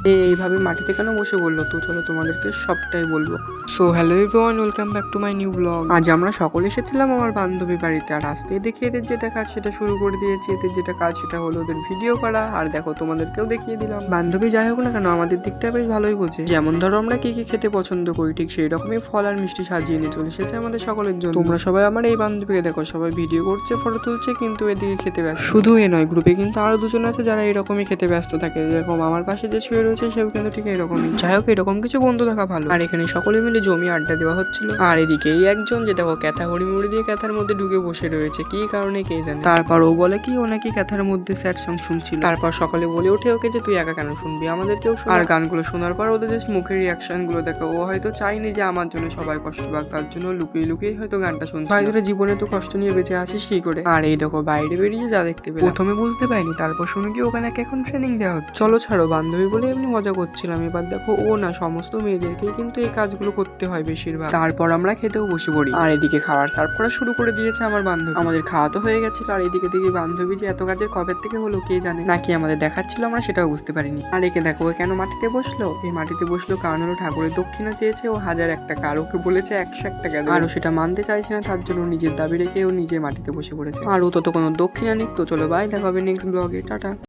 এইভাবে মাটিতে কেন বসে বললো? তো চলো তোমাদেরকে সবটাই বলবো। So hello everyone, welcome back to my new blog. আজ আমরা সকলে এসেছিলাম আমার বান্ধবী বাড়িতে, আর আসতেই দেখে এদের যেটা কাজ সেটা শুরু করে দিয়েছি। এদের যেটা কাজ সেটা হলো ওদের ভিডিও করা, আর দেখো তোমাদেরকেও দেখিয়ে দিলাম। বান্ধবী যাই হোক না কেন আমাদের দিকটা বেশ ভালোই বোঝে। যেমন ধরো আমরা কি কি খেতে পছন্দ করি, ঠিক সেই রকমই ফল আর মিষ্টি সাজিয়ে নিয়ে চলে এসেছে আমাদের সকলের জন্য। তোমরা সবাই আমার এই বান্ধবীকে দেখো, সবাই ভিডিও করছে, ফটো তুলছে, কিন্তু এদিকে খেতে ব্যস্ত। শুধু এ নয়, গ্রুপে কিন্তু আরো দুজন আছে যারা এরকমই খেতে ব্যস্ত থাকে। যেরকম আমার পাশে যে শুয়ে রয়েছে সেও কিন্তু ঠিক এরকমই। যাই হোক, এরকম কিছু বন্ধু থাকা ভালো। আর এখানে সকলে মিলে জমি আড্ডা দেওয়া হচ্ছিল। আর এদিকে এই একজন যে দেখো ক্যাথা হড়িমুড়ি দিয়ে ক্যাথার মধ্যে ঢুকে বসে রয়েছে, কি কারণে কে জানে। তারপর ও বলে কি ও নাকি ক্যাথার মধ্যে স্যাড সং শুনছিল। তারপর সকালে বলে ওঠে ওকে যে তুই একা কেন শুনবি, আমাদেরকেও শোনা। আর গানগুলো শোনার পর ওদের জাস্ট মুখের রিয়াকশন গুলো দেখো, ও হয়তো চাইনি যে আমার জন্য সবাই কষ্ট পাক, তার জন্য লুকিয়ে লুকিয়ে হয়তো গানটা শুনছে। ভাই তোরা জীবনে তো কষ্ট নিয়ে বেঁচে আছিস কি করে। আর এই দেখো বাইরে বেরিয়ে যা দেখতে পেলাম, প্রথমে বুঝতে পাইনি, তারপর শুনে কি ওখানে এখন ট্রেনিং দেওয়া হচ্ছে। চলো ছাড়ো, বান্ধবী বলে এমনি মজা করছিলাম। এবার দেখো ও না, সমস্ত মেয়েদেরকেই কিন্তু এই কাজগুলো করতে হয় বেশিরভাগ। তারপর আমরা খেতেও বসে পড়ি। আর এদিকে খাবার সার্ভ করা শুরু করে দিয়েছে আমার বান্ধবী। আমাদের খাওয়া তো হয়ে গেছিল, আর এদিকে দেখি বান্ধবী যে এত কাজের কবের থেকে হলো কে জানে, নাকি আমাদের দেখাচ্ছিল আমরা সেটাও বুঝতে পারিনি। আর একে দেখো ও কেন মাটিতে বসলো। এই মাটিতে বসলো কারণ হলো ঠাকুরের দক্ষিণা চেয়েছে ও 1001 টাকা, আর ওকে বলেছে 101 টাকা। আর ও সেটা মানতে চাইছে না, তার জন্য নিজের দাবি রেখে ও নিজে মাটিতে বসে পড়েছে। আর ও তো কোনো দক্ষিণা নিক। তো চলো বাই, দেখা হবে নেক্সট ব্লগে, টাটা।